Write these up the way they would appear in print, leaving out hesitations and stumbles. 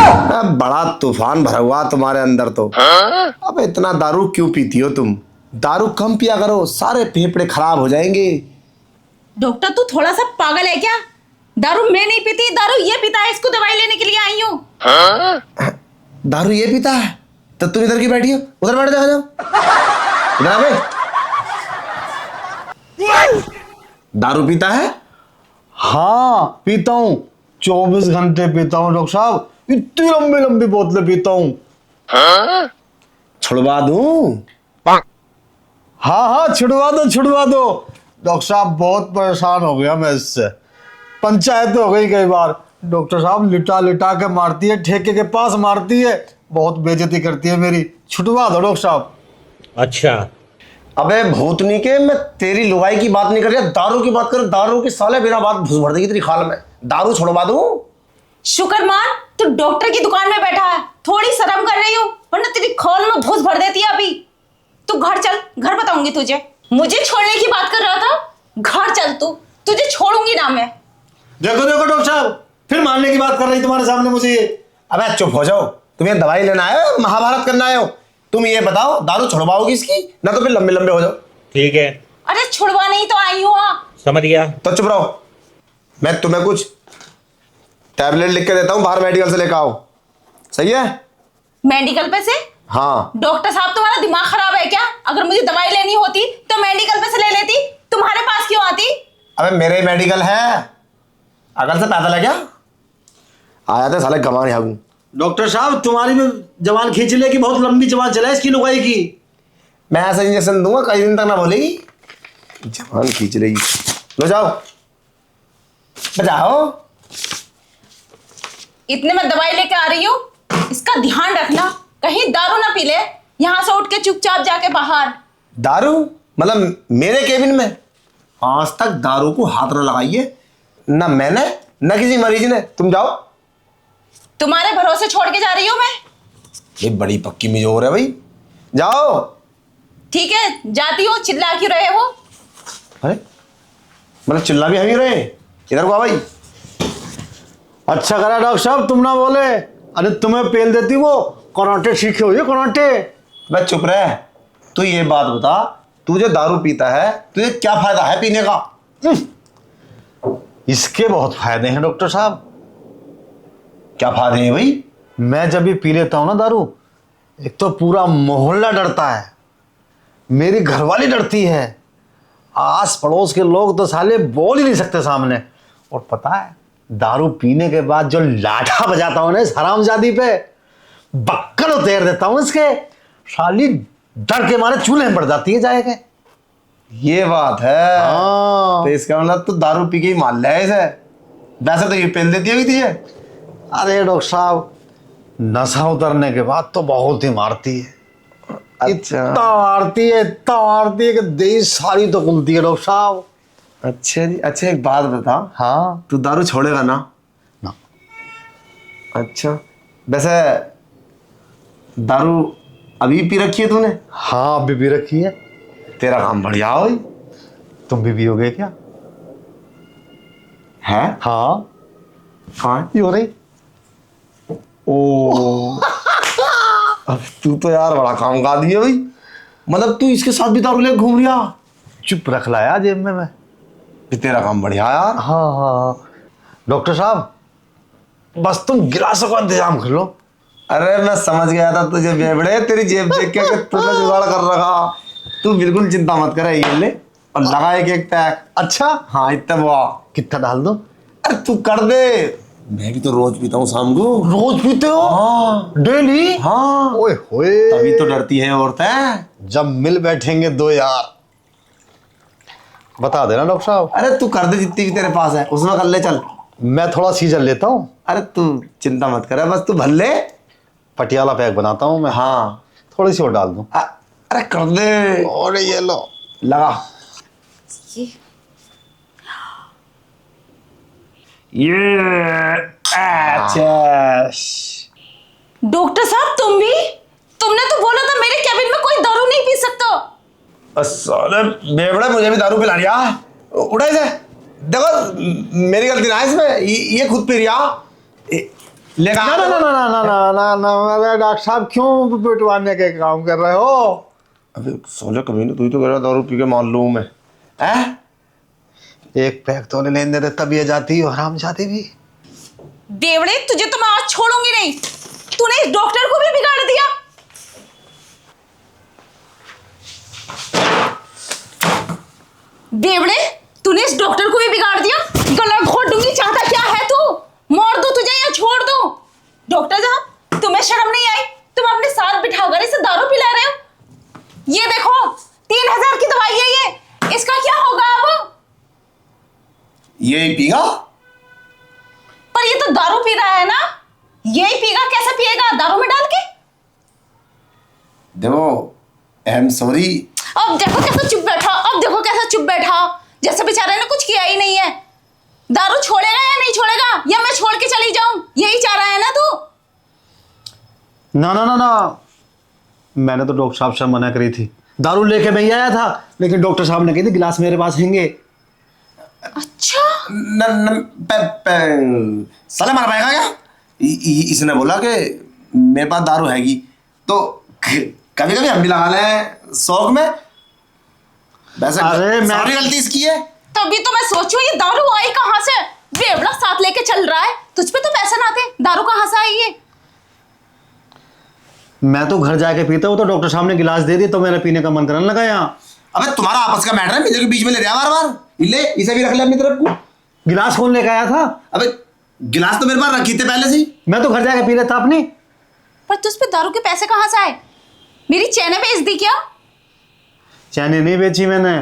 बड़ा तूफान भरा हुआ तुम्हारे अंदर तो। अब इतना दारू क्यों पीती हो तुम? दारू कम पिया करो, सारे फेफड़े खराब हो जाएंगे। डॉक्टर तू थोड़ा सा पागल है क्या? दारू मैं नहीं पीती, दारू ये पीता है, इसको दवाई लेने के लिए आई हूँ। दारू ये पीता है? तो तुम इधर की बैठी हो, उधर बैठ जाओ। इधर आ बे। दारू पीता है? हाँ पीता हूँ, 24 घंटे पीता हूँ डॉक्टर साहब। इतनी लंबी लंबी बोतलें पीता हूँ। छुड़वा दूं? हाँ हाँ छुड़वा दो डॉक्टर साहब, बहुत परेशान हो गया मैं इससे। पंचायत हो गई कई बार। डॉक्टर साहब लिटा लिटा के मारती है, ठेके के पास मारती है, बहुत बेइज्जती करती है मेरी। छुड़वा दो डॉक्टर साहब। अच्छा अबे भूतनी के, मैं तेरी लुगाई की बात नहीं कर रहा, दारू की बात कर। दारू की साले बिना बात घुस भर देगी तेरी खाल में। दारू छुड़वा दूं? शुक्र मान तू डॉक्टर की दुकान में बैठा है, थोड़ी शर्म कर रही हो, वरना तेरी खोल में भूस भर देती है अभी। तू घर चल, घर बताऊंगी तुझे। मुझे छोड़ने की बात कर रहा था, घर चल तू, तुझे छोड़ूंगी ना मैं। देखो डॉक्टर साहब, फिर मारने की बात कर रही तुम्हारे सामने मुझे ये। अबे चुप हो जाओ, तुम्हें दवाई लेना आए हो, महाभारत करना आए हो? तुम ये बताओ, दारू छुड़वाओगी इसकी, ना तो फिर लंबे लंबे हो जाओ। ठीक है, अरे छुड़वा नहीं तो आई हूँ। समझ गया। तो चुप रहो, मैं तुम्हें कुछ टैबलेट लिख के देता हूँ, बाहर मेडिकल से लेकर आओ। सही है? मेडिकल पे से? हाँ। डॉक्टर साहब तुम्हारा दिमाग खराब है क्या? अगर मुझे दवाई लेनी होती तो मेडिकल पे से ले लेती, तुम्हारे पास क्यों आती? अबे मेरे मेडिकल है, अकल से पैदल है क्या? आया था साले गंवार यहाँ। डॉक्टर साहब तुम्हारी भी जवान खींच ले कि बहुत लंबी जवान चला इसकी लुगाई की। मैं ऐसा इंजेक्शन दूंगा कई दिन तक ना बोलेगी, जवान खींच लेगी। लो जाओ, बजाओ। इतने में दवाई लेके आ रही हूँ, इसका ध्यान रखना, कहीं दारू ना पी ले। यहाँ से उठ के चुपचाप जाके बाहर। दारू? मतलब मेरे केबिन में? आज तक दारू को हाथ न लगाइए, ना मैंने ना किसी मरीज ने। तुम जाओ। तुम्हारे भरोसे छोड़ के जा रही हूँ मैं। ये बड़ी पक्की मिजोर है भाई, जाओ। ठीक है जाती हूँ, चिल्ला क्यों रहे हो? अरे मतलब चिल्ला भी हम ही रहे? इधर को आ भाई। अच्छा करा डॉक्टर साहब तुम ना बोले, अरे तुम्हें पेल देती वो। कराटे सीखे हुई कराटे। बस चुप रहे। तू ये बात बता, तू जो दारू पीता है तुझे क्या फायदा है पीने का? इसके बहुत फायदे हैं डॉक्टर साहब। क्या फायदे हैं भाई? मैं जब भी पी लेता हूँ ना दारू, एक तो पूरा मोहल्ला डरता है, मेरी घरवाली डरती है, आस पड़ोस के लोग तो साले बोल ही नहीं सकते सामने। और पता है दारू पीने के बाद जो लाठा बजाता हूँ ना इस हरामजादी पे, बक्कल उतेर देता हूँ इसके, साली डर के मारे चूल्हे में पड़ जाती है जाएगा। ये बात है। हाँ। तो इसका मतलब तू दारू पी के ही मार ले इसे। वैसे तो ये पेल देती होगी तुझे। अरे डॉक्टर साहब नशा उतरने के बाद तो बहुत ही मारती है। अच्छा इतना मारती है कि देश सारी तो खुलती है डॉक्टर साहब। अच्छा जी। अच्छा एक बात बता, हाँ। तू दारू छोड़ेगा ना? ना। अच्छा वैसे दारू अभी पी रखी है तूने? हाँ अभी भी रखी है। तेरा काम बढ़िया हो भाई। तुम भी पियोगे क्या? है? हाँ हाँ पी हो रही। ओ अब तू तो यार बड़ा काम का दिया भाई। मतलब तू इसके साथ भी दारू लेके घूम रहा? चुप रख लाया जेब में मैं। ये तेरा काम बढ़िया यार। हाँ हाँ डॉक्टर साहब बस तुम गिलासों का इंतजाम कर लो। अरे मैं समझ गया था तुझे बेवड़े, तेरी जेब देख के कि तूने जुगाड़ कर रखा। तू बिल्कुल चिंता मत कर, ये ले और लगा एक एक पैक। अच्छा हाँ इतना बुआ। कितना डाल दो? अरे तू कर दे, मैं भी तो रोज पीता हूँ शाम को। रोज पीते हो? हाँ डेली? हाँ। ओए होए, तभी तो डरती है औरतें। जब मिल बैठेंगे दो यार। बता देना डॉक्टर साहब। अरे तू कर दे जितनी भी तेरे पास है उसमें कर ले चल। मैं थोड़ा सीजन लेता हूँ। अरे तू चिंता मत कर, बस तू भर ले। पटियाला पैक बनाता हूँ मैं। हाँ थोड़ी सी और डाल दूँ। अरे कर दे। और ये लो लगा ये। अच्छा डॉक्टर साहब तुम भी? तुमने तो बोला था मेरे कैबिन में कोई दारू नहीं पी सकता। साले बेवड़ा, मुझे भी दारू पिला रहा है। उठा इसे। देखो मेरी गलती ना है इसमें, ये खुद पी रहा। लेगा ना ना ना ना ना ना ना ना अरे डॉक्टर साहब क्यों पिटवाने के काम कर रहे हो? अबे सोचा कभी नहीं, तू ही तो कह रहा दारू पी के मान लूं मैं। हैं? एक पैक तो लेने देते तब ये जाती और हम जाती भी। बेवड़े, तुझे तो मैं आज छोड़ूंगी नहीं। तूने इस डॉक्टर को भी बिगाड़ दिया। बेवड़े, तूने इस डॉक्टर को भी बिगाड़ दिया। गला घोट दूंगी। चाहता क्या है तू? मार दो तुझे या छोड़ दो? डॉक्टर साहब, तुम्हें शर्म नहीं आई? तुम अपने साथ बिठाकर इसे दारू पिला रहे हो। ये देखो, 3000 की दवाई है ये। इसका क्या होगा अब? ये पीगा? पर ये तो दारू पी रहा है ना। यही पीगा, कैसे पिएगा? दारू में डाल के। देखो, आई एम सॉरी। अब देखो कैसा चुप बैठा। अब देखो कैसा चुप बैठा, जैसे बेचारे ने कुछ किया ही नहीं है। दारू छोड़ेगा या नहीं छोड़ेगा, या मैं छोड़ के चली जाऊं? यही चाह रहा है ना तू? ना ना ना ना, मैंने तो डॉक्टर साहब से मना करी थी। दारू लेके मैं ही आया था, लेकिन डॉक्टर साहब ने कही थी गिलास मेरे पास हैंगे। अच्छा, न, न, साले मार पाएगा क्या? इसने बोला कि मेरे पास दारू हैगी, तो कभी कभी हम भी लगा लें शौक में। वैसे अरे मैं- सारी गलती इसकी है। तभी तो मैं सोचूं ये दारू आई कहां से। बेवड़ा साथ लेके चल रहा है, तुझ पे तो पैसे ना थे, दारू कहां से आई ये? मैं तो घर जाके पीता हूँ, तो डॉक्टर साहब ने गिलास दे दी तो मेरा पीने का मन करने लगा यहाँ। अबे तुम्हारा आपस का मैटर है, मेरे के बीच में ले रहा बार बार। ले, इसे भी रख ले अपनी तरफ को। गिलास कौन लेके आया था? अबे गिलास तो मेरे पास रखी थे पहले से ही। मैं तो घर जाके पी लेता अपनी। पर तुझ पे दारू के पैसे कहां से आए? मेरी चैने बेच दी क्या? चैनी नहीं बेची मैंने,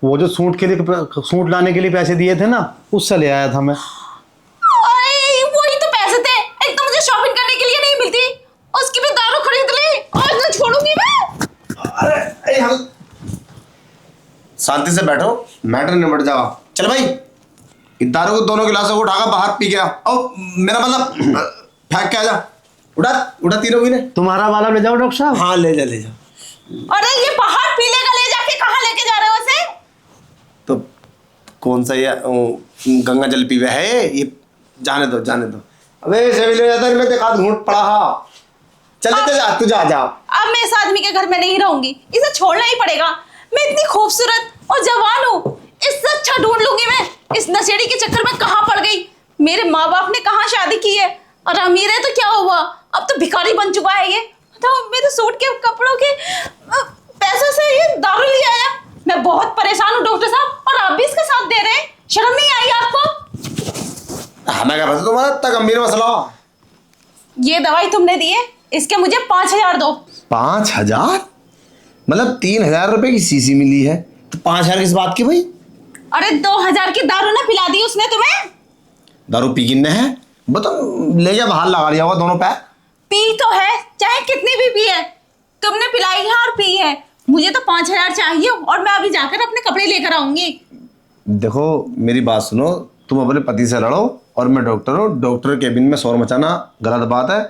वो जो सूट के लिए सूट लाने के लिए पैसे दिए थे ना, उससे ले आया था मैं। अरे वही तो पैसे थे, एक तो मुझे शॉपिंग करने के लिए नहीं मिलती, उसकी भी दारू खरीद ली। आज ना छोड़ूंगी मैं। अरे हम शांति से बैठो, मैटर निपट जाओ। चल भाई, इन दारू को दोनों गिलासों को उठाकर बाहर पी गया। और मेरा मतलब फेंक के आ जा। उठा उठा तीनों भी ने। तुम्हारा वाला ले जाओ डॉक्टर साहब। हाँ ले जा ले जा। अरे ये बाहर पीलेगा, ले जाके कहाँ लेके जा रहे हो उसे? तो कौन सा ये गंगा जल पीवे है ये? जाने दो जाने दो। अबे इसे भी ले जाता है, मैं देखा घूंट पड़ा। हाँ चल जा, तू जा जा। अब मैं इस आदमी के घर में नहीं रहूंगी, इसे छोड़ना ही पड़ेगा। मैं इतनी खूबसूरत और जवान हूँ, इससे अच्छा ढूंढ लूंगी मैं। इस नशेड़ी के चक्कर में कहाँ पड़ गई? मेरे माँ बाप ने कहाँ शादी की है, और अमीर है तो क्या हुआ, अब तो भिखारी बन चुका है ये। तो मेरे सूट के कपड़ों के पैसों से ये दारू ले आया। मैं बहुत परेशान हूँ डॉक्टर साहब, और आप भी इसका साथ दे रहे हैं। शर्म नहीं आई आपको? हमें क्या पता तुम्हारा इतना गंभीर मसला। ये दवाई तुमने दी है, इसके मुझे 5000 दो। 5000? मतलब 3000 रुपए की शीशी मिली है, तो 5000 किस बात की भाई? अरे 2000 की दारू ना पिला दी उसने तुम्हें? दारू पी किन्ने है बताओ? ले जा बाहर लगा लिया होगा दोनों पैर। पी तो है, चाहे कितनी भी पी है, तुमने पिलाई है और पी है। मुझे तो 5000 चाहिए, और मैं अभी जाकर अपने कपड़े लेकर आऊंगी। देखो मेरी बात सुनो, तुम अपने पति से लड़ो और मैं डॉक्टर हूँ। डॉक्टर केबिन में शोर मचाना गलत बात है,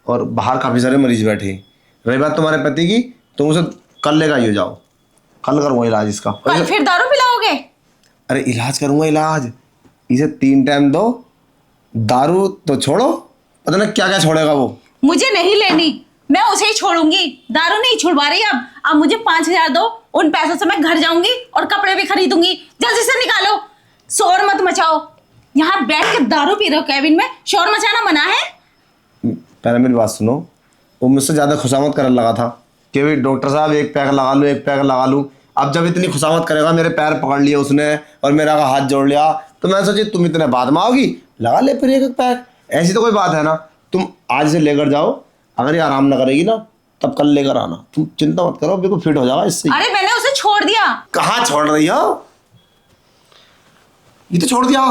और बाहर काफी सारे मरीज बैठे हैं। रही बात तुम्हारे पति की, तुम उसे कल लेकर आइयो, जाओ कल करूँगा इलाज इसका। कल फिर दारू पिलाओगे? अरे इलाज करूँगा इलाज, इसे 3 टाइम दो। दारू तो छोड़ो, पता नहीं क्या क्या छोड़ेगा वो। मुझे नहीं लेनी, मैं उसे ही छोड़ूंगी। दारू नहीं छुड़वा रही अब मुझे 5000 दो। उन पैसों से मैं घर जाऊंगी और कपड़े भी खरीदूंगी। जल्दी से निकालो, शोर मत मचाओ। यहाँ बैठ के दारू पी रहे हो कैबिन में, शोर मचाना मना है? पहले मेरी बात सुनो, वो मुझसे ज़्यादा खुशामद करने लगा था कि भाई डॉक्टर साहब एक पैक लगा लूँ, एक पैक लगा लूँ। अब जब इतनी खुशामद करेगा, मेरे पैर पकड़ लिए उसने और मेरा हाथ जोड़ लिया, तो मैं सोची तुम इतने बाद में आओगी, लगा ले फिर एक पैक। ऐसी तो कोई बात है ना। तुम आज से लेकर जाओ, अगर ये आराम ना करेगी ना तब कल लेकर आना। तुम चिंता मत करो, बिल्कुल फिट हो जाओ इससे। अरे मैंने उसे छोड़ दिया। कहाँ छोड़ रही हो? ये तो छोड़ दिया।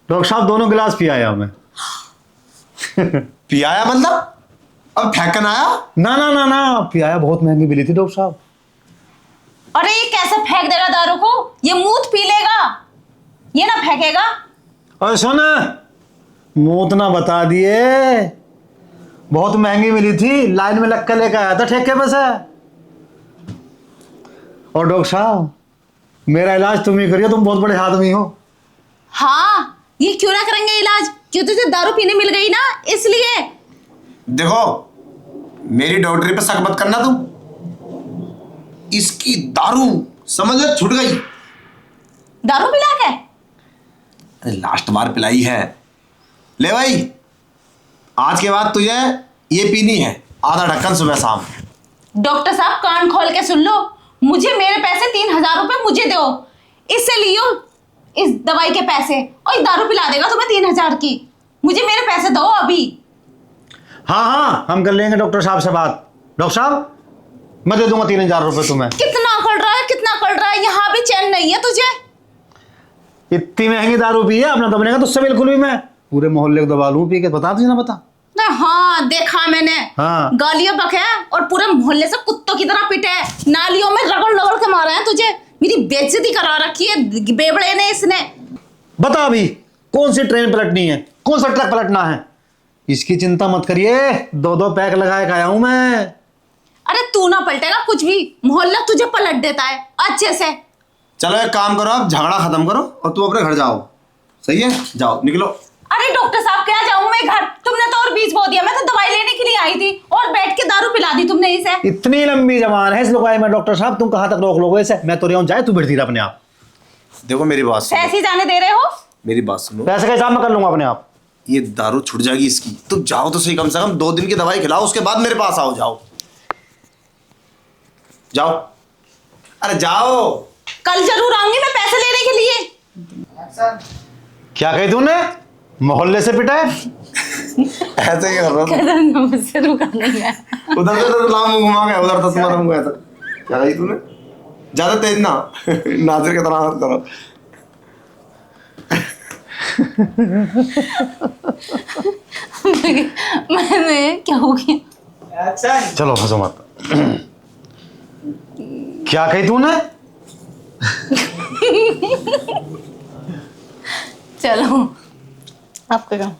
डॉक्टर साहब दोनों गिलास पी आया मैं। पियाया मतलब अब फेंकन आया? ना ना ना ना, पियाया बहुत महंगी मिली थी डॉक्टर साहब। अरे ये कैसे फेंक देगा दारू को? ये मूत पी लेगा, ये ना फेंकेगा। अरे सुन, मूत ना बता दिए, बहुत महंगी मिली थी, लाइन में लग कर लेकर आया था ठेके पे से। और डॉक्टर साहब मेरा इलाज तुम ही करिए, तुम बहुत बड़े आदमी हो। हाँ, ये क्यों ना करेंगे इलाज? क्यों तुझे दारू पीने मिल गई ना, इसलिए। देखो, मेरी डॉक्टरी पे शक मत करना तुम। इसकी दारू समझ लो छूट गई। दारू पिला के? अरे लास्ट बार पिलाई है। ले भाई, आज के बाद तुझे ये पीनी है, आधा ढक्कन सुबह शाम। डॉक्टर साहब कान खोल के सुन लो, मुझे मेरे पैसे 3,000 रुपए मुझे दो, इससे लियो इस दवाई के पैसे, और दारू पिला देगा तुम्हें 3,000 की। मुझे मेरे पैसे दो अभी। हाँ हाँ, हम कर लेंगे डॉक्टर साहब से बात। डॉक्टर साहब, मैं दे दूंगा 3,000 रुपये तुम्हें। कितना कर रहा है, कितना कर रहा है, यहाँ भी चैन नहीं है तुझे। इतनी महंगी दारू पी है, अपना दबने का तुझसे बिल्कुल भी मैं पूरे मोहल्ले को दबा लूं पी के। बता तुझे ना बता। हाँ देखा मैंने। हाँ। गालियां बके और पूरे मोहल्ले से कुत्तों की तरह पिटे, नालियों में रगड़ रगड़ के मारे हैं तुझे। मेरी बेइज्जती करा रखी है बेवड़े ने इसने। बता अभी कौन सी ट्रेन पलटनी है, कौन सा ट्रक पलटना है। इसकी चिंता मत करिए, 2-2 पैक लगाए आया हूं मैं। अरे तू ना पलटेगा कुछ भी, मोहल्ला तुझे पलट देता है अच्छे से। चलो एक काम करो, आप झगड़ा खत्म करो और तुम अपने घर जाओ। सही है, जाओ निकलो। अरे डॉक्टर साहब क्या जाऊं मैं घर, तुमने तो और बीच बो दिया। मैं तो दवाई लेने के लिए आई थी और बैठ के दारू पिला दी तुमने इसे। इतनी लंबी जबान है इस लुगाई में। डॉक्टर साहब तुम कहां तक रोक लोगे इसे। मैं तो रहा हूं, जाए तू बैठती रह अपने आप। देखो मेरी बात सुनो, ऐसे ही जाने दे रहे हो? मेरी बात सुनो। पैसे का हिसाब मैं कर लूंगा अपने आप। ये दारू छूट जाएगी इसकी। तुम जाओ तो सही, कम से कम 2 दिन की दवाई खिलाओ, उसके बाद मेरे पास आओ। जाओ जाओ, अरे जाओ। कल जरूर आऊंगी मैं पैसे लेने के लिए। क्या कही तूने, मोहल्ले से पिटा है? ऐसे ही कर रहा था। कहता मुझसे रुका नहीं है। उधर से तो लाम घुमा गया, उधर तो तुम्हारा मुंह ऐसा। क्या कही तूने? ज्यादा तेज ना नाजिर की तरह मत करो। मैंने क्या हो गया? चलो फंसो मत। क्या कही तूने? चलो आपका काम।